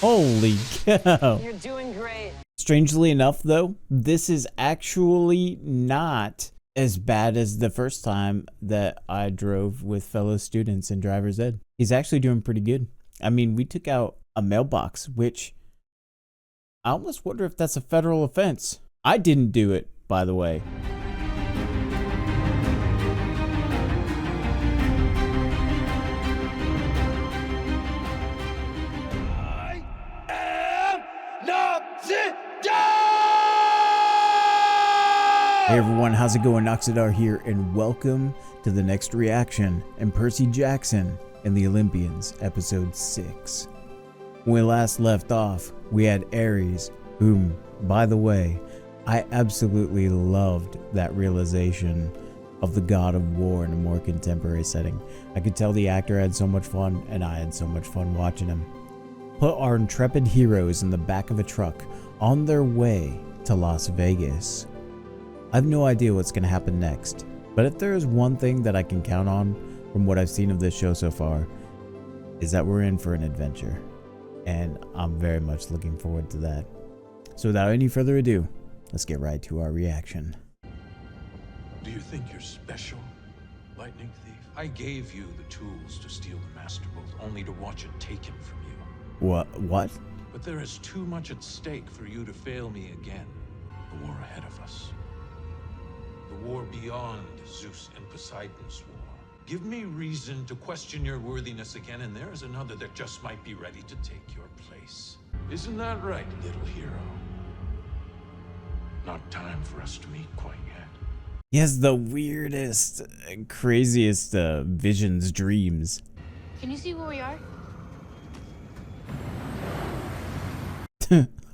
Holy cow. You're doing great. Strangely enough, though, this is actually not as bad as the first time that I drove with fellow students in driver's ed. He's actually doing pretty good. I mean, we took out a mailbox, which I almost wonder if that's a federal offense. I didn't do it, by the way. Hey everyone, how's it going? Noxidar here, and welcome to the next reaction in Percy Jackson and the Olympians, episode 6. When we last left off, we had Ares, whom, by the way, I absolutely loved that realization of the god of war in a more contemporary setting. I could tell the actor had so much fun, and I had so much fun watching him. Put our intrepid heroes in the back of a truck on their way to Las Vegas. I have no idea what's going to happen next, but if there is one thing that I can count on from what I've seen of this show so far, is that we're in for an adventure, and I'm very much looking forward to that. So without any further ado, let's get right to our reaction. Do you think you're special, Lightning Thief? I gave you the tools to steal the Master Bolt, only to watch it taken from you. What? But there is too much at stake for you to fail me again. The war ahead of us. The war beyond Zeus and Poseidon's war. Give me reason to question your worthiness again, and there is another that just might be ready to take your place. Isn't that right, little hero? Not time for us to meet quite yet. He has the weirdest, craziest visions, dreams. Can you see where we are?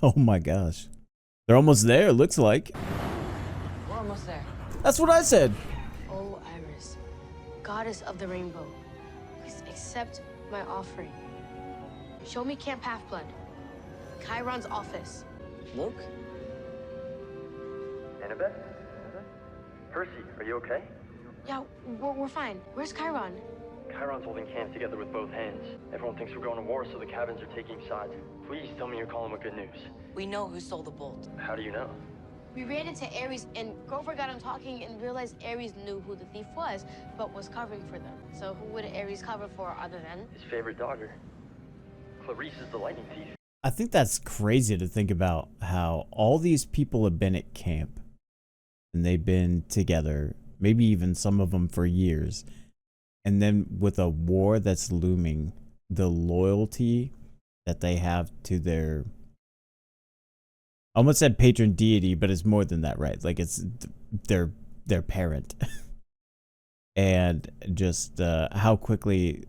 Oh my gosh. They're almost there, looks like. We're almost there. That's what I said. Oh, Iris, goddess of the rainbow, please accept my offering. Show me Camp Half-Blood, Chiron's office. Luke? Annabeth? Percy, are you okay? Yeah, we're fine. Where's Chiron? Chiron's holding hands together with both hands. Everyone thinks we're going to war, so the cabins are taking sides. Please tell me you're calling with good news. We know who stole the bolt. How do you know? We ran into Ares, and Grover got him talking and realized Ares knew who the thief was, but was covering for them. So who would Ares cover for other than? His favorite daughter. Clarice is the lightning thief. I think that's crazy to think about how all these people have been at camp and they've been together, maybe even some of them for years. And then with a war that's looming, the loyalty that they have to their, I almost said patron deity, but it's more than that, right? Like it's their parent. And just how quickly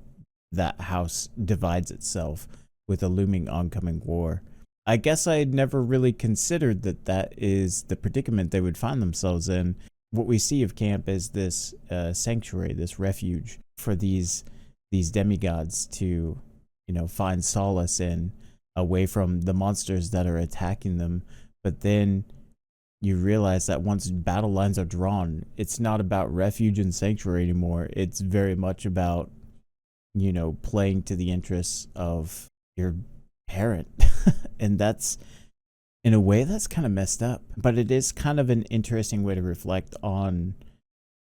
that house divides itself with a looming oncoming war. I guess I had never really considered that that is the predicament they would find themselves in. What we see of camp is this sanctuary, this refuge for these demigods to, find solace in, away from the monsters that are attacking them. But then you realize that once battle lines are drawn, it's not about refuge and sanctuary anymore. It's very much about, playing to the interests of your parent. And that's, in a way, that's kind of messed up. But it is kind of an interesting way to reflect on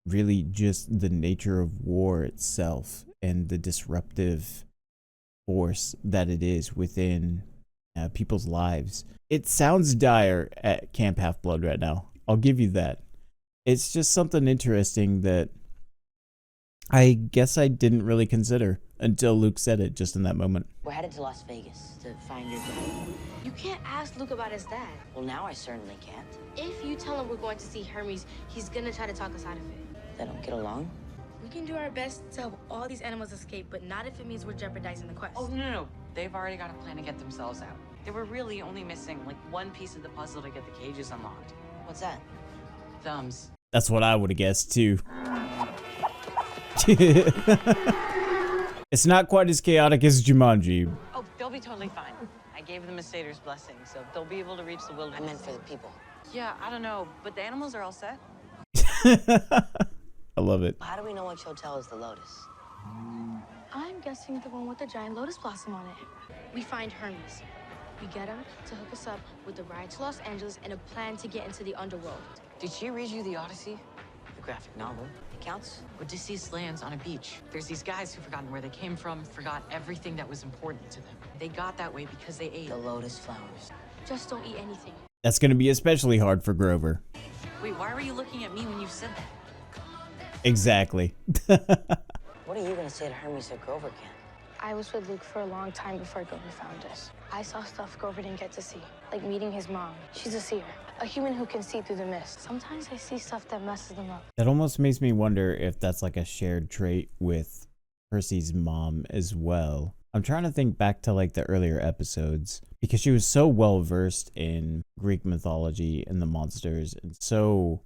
really just the nature of war itself and the disruptive force that it is within people's lives. It sounds dire at Camp Half-Blood right now. I'll give you that. It's just something interesting that I guess I didn't really consider until Luke said it just in that moment. We're headed to Las Vegas to find your dad. You can't ask Luke about his dad. Well, now I certainly can't. If you tell him we're going to see Hermes, he's gonna try to talk us out of it. They don't get along? We can do our best to help all these animals escape, but not if it means we're jeopardizing the quest. Oh, no. They've already got a plan to get themselves out. They were really only missing, one piece of the puzzle to get the cages unlocked. What's that? Thumbs. That's what I would have guessed, too. It's not quite as chaotic as Jumanji. Oh, they'll be totally fine. I gave them a satyr's blessing, so they'll be able to reach the wilderness. I meant for the people. Yeah, I don't know, but the animals are all set. I love it. How do we know which hotel is the Lotus? I'm guessing the one with the giant lotus blossom on it. We find Hermes. We get him to hook us up with the ride to Los Angeles and a plan to get into the underworld. Did she read you the Odyssey? The graphic novel. It counts. Odysseus lands on a beach. There's these guys who've forgotten where they came from, forgot everything that was important to them. They got that way because they ate. The lotus flowers. Just don't eat anything. That's going to be especially hard for Grover. Wait, why were you looking at me when you said that? Exactly. What are you gonna say to Hermes that Grover can? I was with Luke for a long time before Grover found us. I saw stuff Grover didn't get to see, like meeting his mom. She's a seer, a human who can see through the mist. Sometimes I see stuff that messes them up. That almost makes me wonder if that's like a shared trait with Percy's mom as well. I'm trying to think back to like the earlier episodes because she was so well versed in Greek mythology and the monsters and so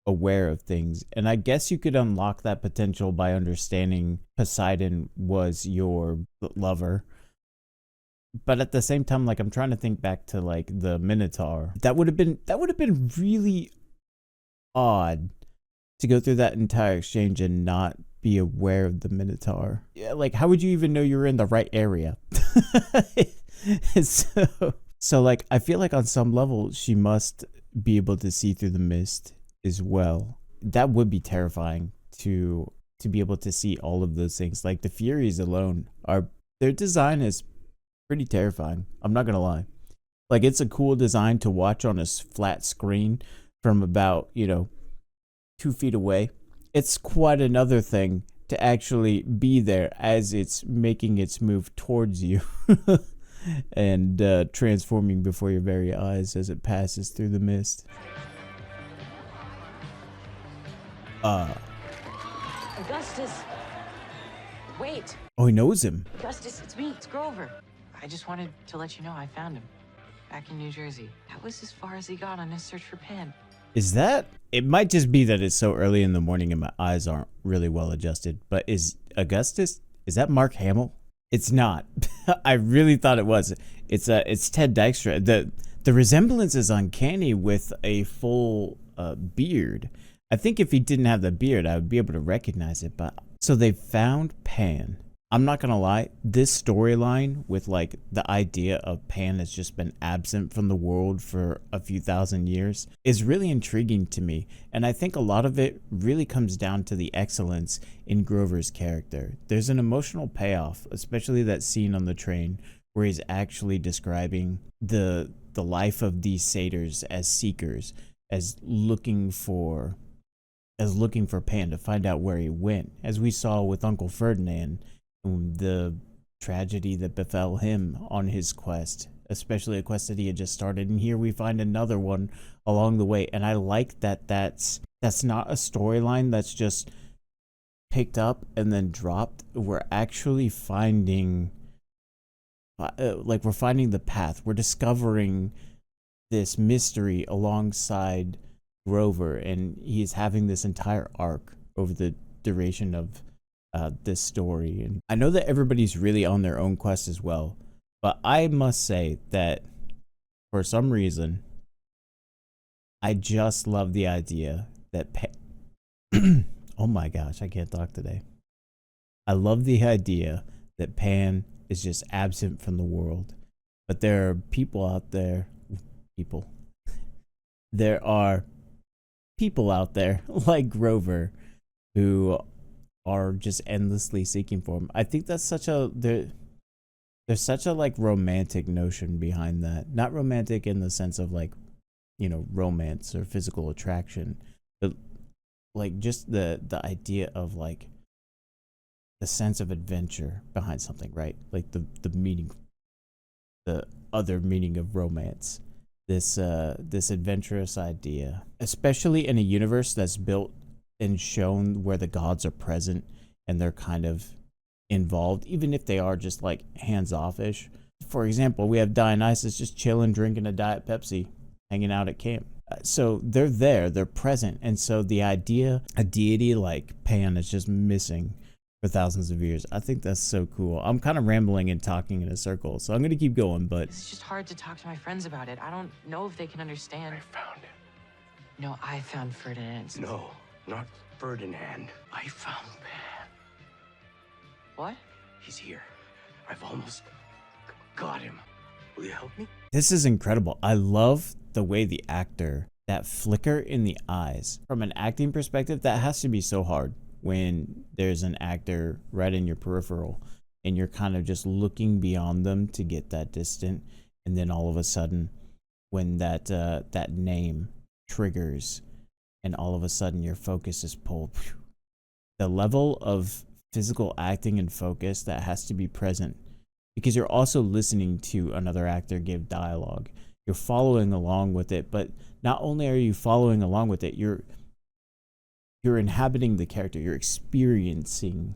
aware of things. And I guess you could unlock that potential by understanding Poseidon was your lover. But at the same time, like I'm trying to think back to like the Minotaur. That would have been really odd to go through that entire exchange and not be aware of the Minotaur. Yeah, like how would you even know you were in the right area? So like I feel like on some level she must be able to see through the mist as well. That would be terrifying to be able to see all of those things. Like the Furies alone their design is pretty terrifying. I'm not gonna lie. Like it's a cool design to watch on a flat screen from about 2 feet away. It's quite another thing to actually be there as it's making its move towards you and transforming before your very eyes as it passes through the mist. Augustus! Wait! Oh, he knows him. Augustus, it's me, it's Grover. I just wanted to let you know I found him. Back in New Jersey. That was as far as he got on his search for Pan. Is that? It might just be that it's so early in the morning and my eyes aren't really well adjusted. But is Augustus? Is that Mark Hamill? It's not. I really thought it was. It's Ted Dykstra. The resemblance is uncanny with a full beard. I think if he didn't have the beard, I would be able to recognize it. But so they found Pan. I'm not gonna lie, this storyline with like the idea of Pan has just been absent from the world for a few thousand years is really intriguing to me. And I think a lot of it really comes down to the excellence in Grover's character. There's an emotional payoff, especially that scene on the train where he's actually describing the life of these satyrs as seekers, as looking for Pan to find out where he went, as we saw with Uncle Ferdinand. The tragedy that befell him on his quest, especially a quest that he had just started, and here we find another one along the way. And I like that that's not a storyline that's just picked up and then dropped. We're actually finding we're finding the path. We're discovering this mystery alongside Grover, and he's having this entire arc over the duration of this story. And I know that everybody's really on their own quest as well, but I must say that for some reason I just love the idea that oh my gosh, I can't talk today. I love the idea that Pan is just absent from the world, but there are people out there there are people out there like Grover who are just endlessly seeking for him. I think that's there's such a like romantic notion behind that. Not romantic in the sense of like, romance or physical attraction, but like just the idea of like the sense of adventure behind something, right? Like the meaning, the other meaning of romance. This adventurous idea, especially in a universe that's built and shown where the gods are present and they're kind of involved, even if they are just like hands-off-ish. For example, we have Dionysus just chilling, drinking a Diet Pepsi, hanging out at camp. So they're there, they're present. And so the idea, a deity like Pan is just missing for thousands of years. I think that's so cool. I'm kind of rambling and talking in a circle, so I'm going to keep going, but It's just hard to talk to my friends about it. I don't know if they can understand. I found him. No, I found Ferdinand. No, not Ferdinand. I found Pan. What? He's here. I've almost got him. Will you help me? This is incredible. I love the way the actor, that flicker in the eyes. From an acting perspective, that has to be so hard when there's an actor right in your peripheral and you're kind of just looking beyond them to get that distant. And then all of a sudden, when that name triggers and all of a sudden your focus is pulled, the level of physical acting and focus that has to be present, because you're also listening to another actor give dialogue. You're following along with it, but not only are you following along with it, you're inhabiting the character. You're experiencing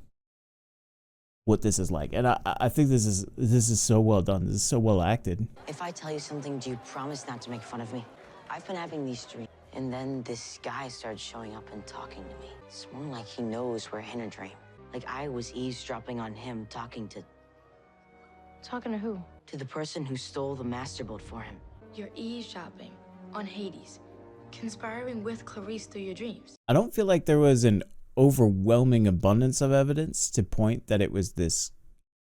what this is like. And I think this is so well done. This is so well acted. If I tell you something, do you promise not to make fun of me? I've been having these dreams, and then this guy started showing up and talking to me. It's more like he knows we're in a dream. Like I was eavesdropping on him, talking to Talking to who? the person who stole the master boat for him. You're eavesdropping on Hades, conspiring with Clarice through your dreams. I don't feel like there was an overwhelming abundance of evidence to point that it was this,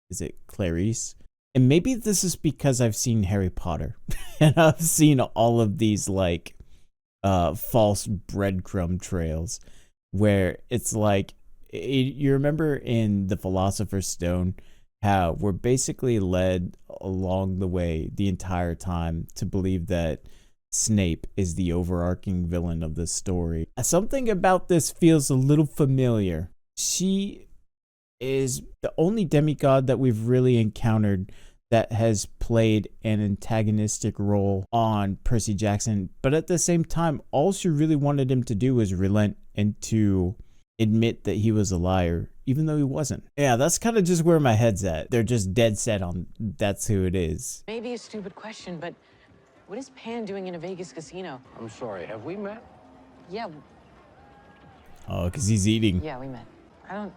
is it Clarice? And maybe this is because I've seen Harry Potter and I've seen all of these like false breadcrumb trails where it's like, you remember in the Philosopher's Stone how we're basically led along the way the entire time to believe that Snape is the overarching villain of this story. Something about this feels a little familiar. She is the only demigod that we've really encountered that has played an antagonistic role on Percy Jackson, but at the same time, all she really wanted him to do was relent and to admit that he was a liar, even though he wasn't. Yeah, that's kind of just where my head's at. They're just dead set on that's who it is. Maybe a stupid question, but what is Pan doing in a Vegas casino? I'm sorry, have we met? Yeah, Oh, because he's eating. yeah, we met. I don't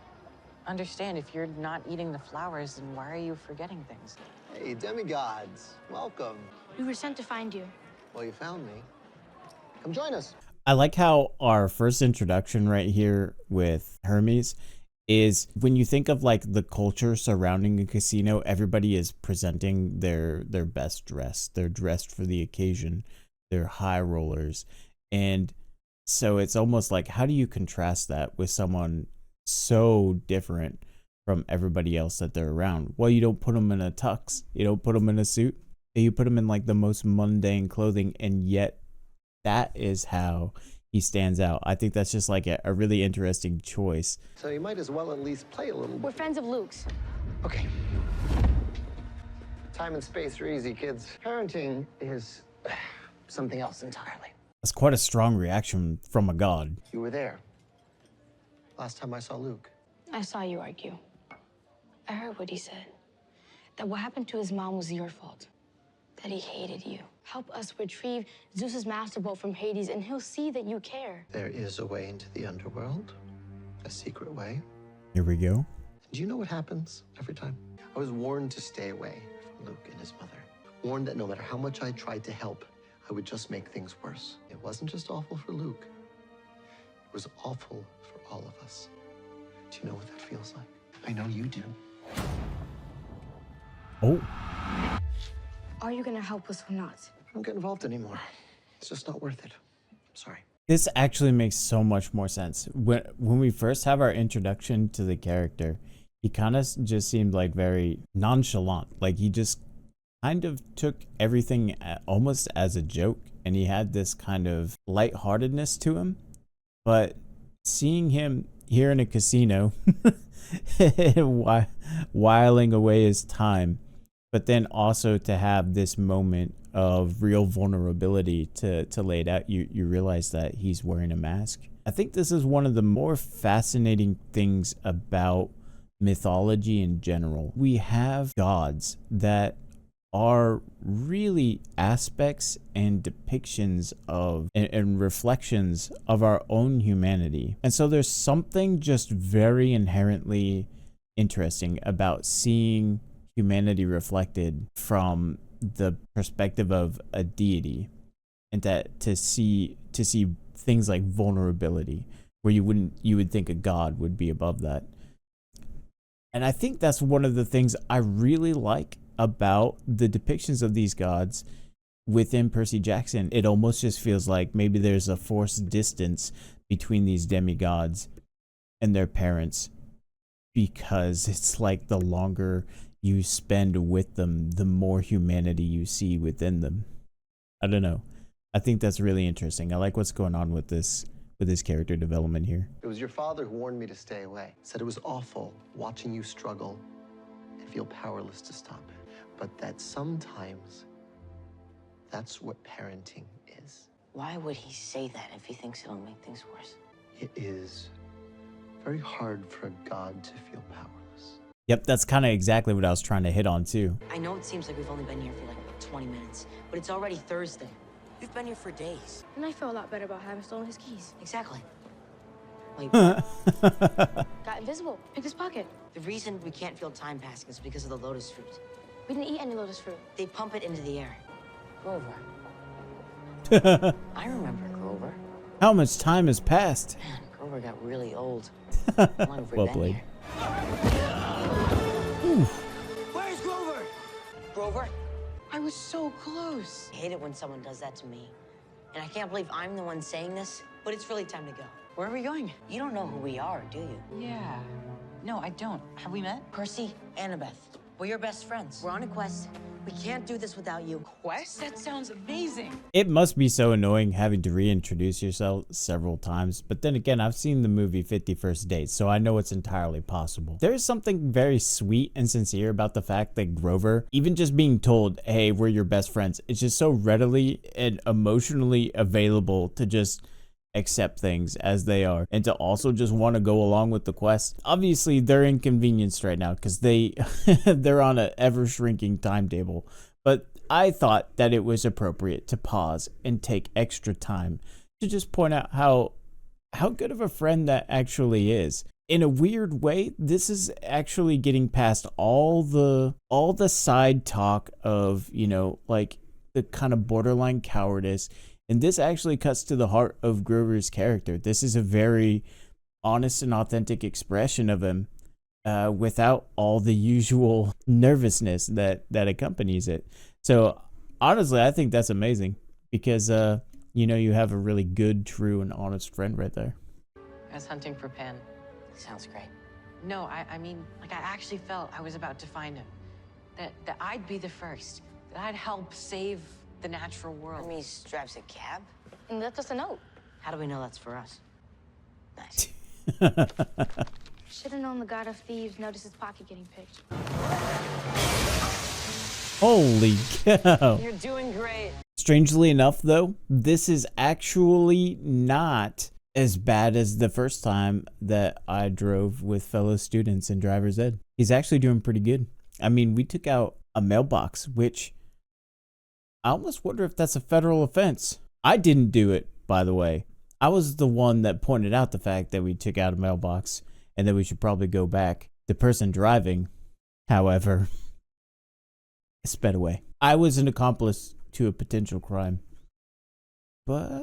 understand. If you're not eating the flowers, then why are you forgetting things? Hey, demigods, welcome. We were sent to find you. Well, you found me. Come join us. I like how our first introduction right here with Hermes is when you think of like the culture surrounding a casino, everybody is presenting their best dress. They're dressed for the occasion. They're high rollers. And so it's almost like, how do you contrast that with someone so different from everybody else that they're around? Well, you don't put them in a tux. You don't put them in a suit. You put them in like the most mundane clothing, and yet that is how he stands out. I think that's just like a really interesting choice. So you might as well at least play a little We're bit. friends of Luke's. Okay. Time and space are easy, kids. Parenting is something else entirely. That's quite a strong reaction from a god. You were there. Last time I saw Luke. I saw you argue. I heard what he said. That what happened to his mom was your fault. That he hated you. Help us retrieve Zeus's master boat from Hades, and he'll see that you care. There is a way into the underworld. A secret way. Here we go. Do you know what happens every time? I was warned to stay away from Luke and his mother. Warned that no matter how much I tried to help, I would just make things worse. It wasn't just awful for Luke. It was awful for all of us. Do you know what that feels like? I know you do. Oh, Are you gonna help us or not? I don't get involved anymore. It's just not worth it. Sorry. this actually makes so much more sense. When we first have our introduction to the character, he kind of just seemed like very nonchalant. Like he just kind of took everything almost as a joke, and he had this kind of lightheartedness to him. But seeing him here in a casino, whiling away his time, but then also to have this moment of real vulnerability to lay it out, you realize that he's wearing a mask. I think this is one of the more fascinating things about mythology in general. We have gods that are really aspects and depictions of and reflections of our own humanity. And so there's something just very inherently interesting about seeing humanity reflected from the perspective of a deity, and that to see things like vulnerability where you would think a god would be above that. And I think that's one of the things I really like about the depictions of these gods within Percy Jackson. It almost just feels like maybe there's a forced distance between these demigods and their parents, because it's like the longer you spend with them, the more humanity you see within them. I don't know. I think that's really interesting. I like what's going on with this character development here. It was your father who warned me to stay away. Said it was awful watching you struggle and feel powerless to stop it. But that sometimes that's what parenting is. Why would he say that if he thinks it'll make things worse? It is very hard for a god to feel powerless. Yep, that's kind of exactly what I was trying to hit on too. I know it seems like we've only been here for like 20 minutes, but it's already Thursday. We've been here for days. And I feel a lot better about having stolen his keys. Exactly. Wait, Got invisible. Picked his pocket. the reason we can't feel time passing is because of the lotus fruit. We didn't eat any lotus fruit. They pump it into the air. Grover. I remember Grover. How much time has passed? Man, Grover got really old. How long have we Well been played. here? Where's Grover? Grover? I was so close. I hate it when someone does that to me. And I can't believe I'm the one saying this, but it's really time to go. Where are we going? You don't know who we are, do you? Yeah. No, I don't. Have we met? Percy, Annabeth. We're your best friends. We're on a quest. We can't do this without you. Quest? That sounds amazing. It must be so annoying having to reintroduce yourself several times, but then again, I've seen the movie 50 First Dates, so I know it's entirely possible. There is something very sweet and sincere about the fact that Grover, even just being told, hey, we're your best friends, it's just so readily and emotionally available to just accept things as they are and to also just want to go along with the quest. Obviously they're inconvenienced right now because they're on an ever shrinking timetable, but I thought that it was appropriate to pause and take extra time to just point out how good of a friend that actually is. In a weird way, this is actually getting past all the side talk of, you know, like the kind of borderline cowardice. And this actually cuts to the heart of Grover's character. This is a very honest and authentic expression of him without all the usual nervousness that accompanies it. So honestly, I think that's amazing because, you know, you have a really good, true, and honest friend right there. I was hunting for Pan. Sounds great. No, I mean, like, I actually felt I was about to find him. That I'd be the first. That I'd help save the natural world. Hermes drives a cab? And left us a note. How do we know that's for us? Nice. Should have known the god of thieves noticed his pocket getting picked. Holy cow. You're doing great. Strangely enough, though, this is actually not as bad as the first time that I drove with fellow students in driver's ed. He's actually doing pretty good. I mean, we took out a mailbox, which I almost wonder if that's a federal offense. I didn't do it, by the way. I was the one that pointed out the fact that we took out a mailbox and that we should probably go back. The person driving, however, sped away. I was an accomplice to a potential crime. But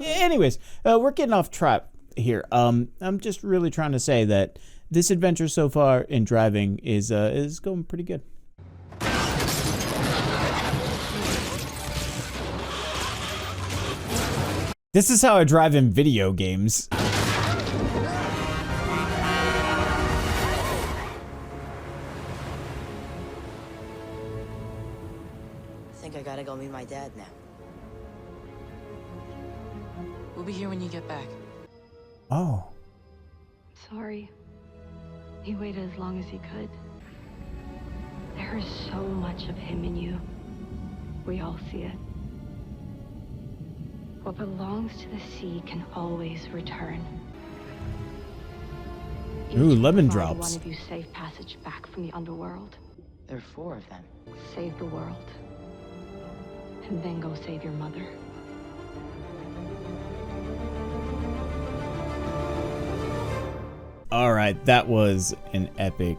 anyways, we're getting off track here. I'm just really trying to say that this adventure so far in driving is going pretty good. This is how I drive in video games. I think I gotta go meet my dad now. We'll be here when you get back. Oh. Sorry. He waited as long as he could. There is so much of him in you. We all see it. What belongs to the sea can always return. Ooh, Each lemon will find drops. One of you safe passage back from the underworld. There are 4 of them. Save the world. And then go save your mother. All right, that was an epic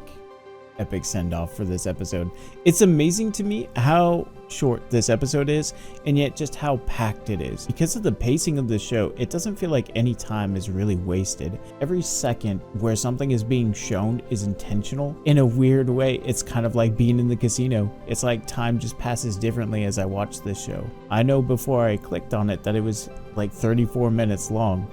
send-off for this episode. It's amazing to me how short this episode is, and yet just how packed it is. Because of the pacing of the show, it doesn't feel like any time is really wasted. Every second where something is being shown is intentional. In a weird way, it's kind of like being in the casino. It's like time just passes differently as I watch this show. I know before I clicked on it that it was like 34 minutes long.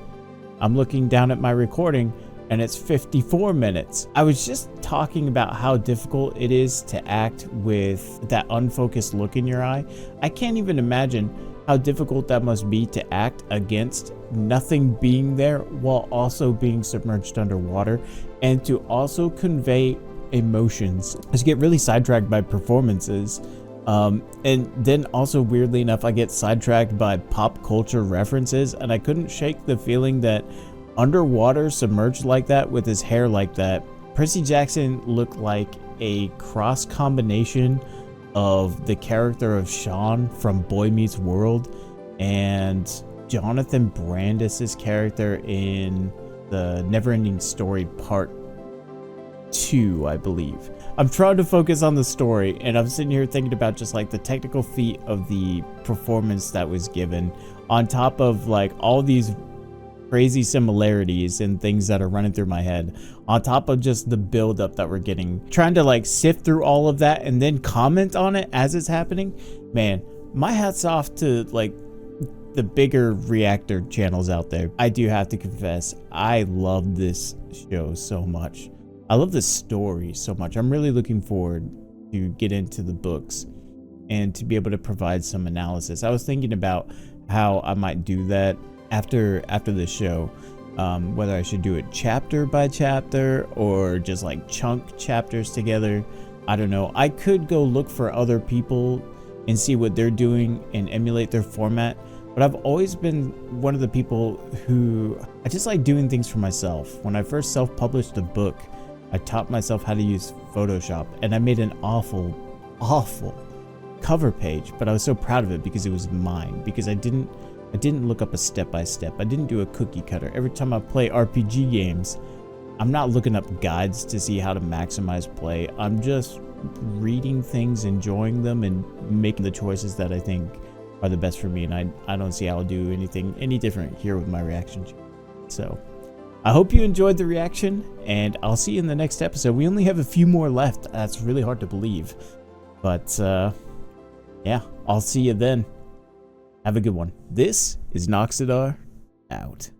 I'm looking down at my recording and it's 54 minutes. I was just talking about how difficult it is to act with that unfocused look in your eye. I can't even imagine how difficult that must be to act against nothing being there while also being submerged underwater, and to also convey emotions. I just get really sidetracked by performances. And then also, weirdly enough, I get sidetracked by pop culture references, and I couldn't shake the feeling that underwater, submerged like that, with his hair like that, Percy Jackson looked like a cross combination of the character of Sean from Boy Meets World and Jonathan Brandis's character in the Neverending Story Part 2, I believe. I'm trying to focus on the story, and I'm sitting here thinking about just like the technical feat of the performance that was given, on top of like all these crazy similarities and things that are running through my head, on top of just the build up that we're getting, trying to like sift through all of that and then comment on it as it's happening. Man, my hat's off to like the bigger reactor channels out there. I do have to confess, I love this show so much. I love the story so much. I'm really looking forward to get into the books and to be able to provide some analysis. I was thinking about how I might do that after the show, whether I should do it chapter by chapter or just like chunk chapters together. I don't know. I could go look for other people and see what they're doing and emulate their format, but I've always been one of the people who, I just like doing things for myself. When I first self-published a book, I taught myself how to use Photoshop, and I made an awful cover page, but I was so proud of it because it was mine, because I didn't look up a step-by-step. I didn't do a cookie cutter. Every time I play RPG games, I'm not looking up guides to see how to maximize play. I'm just reading things, enjoying them, and making the choices that I think are the best for me. And I don't see how I'll do anything any different here with my reaction channel. So I hope you enjoyed the reaction, and I'll see you in the next episode. We only have a few more left. That's really hard to believe. But yeah, I'll see you then. Have a good one. This is Noxidar, out.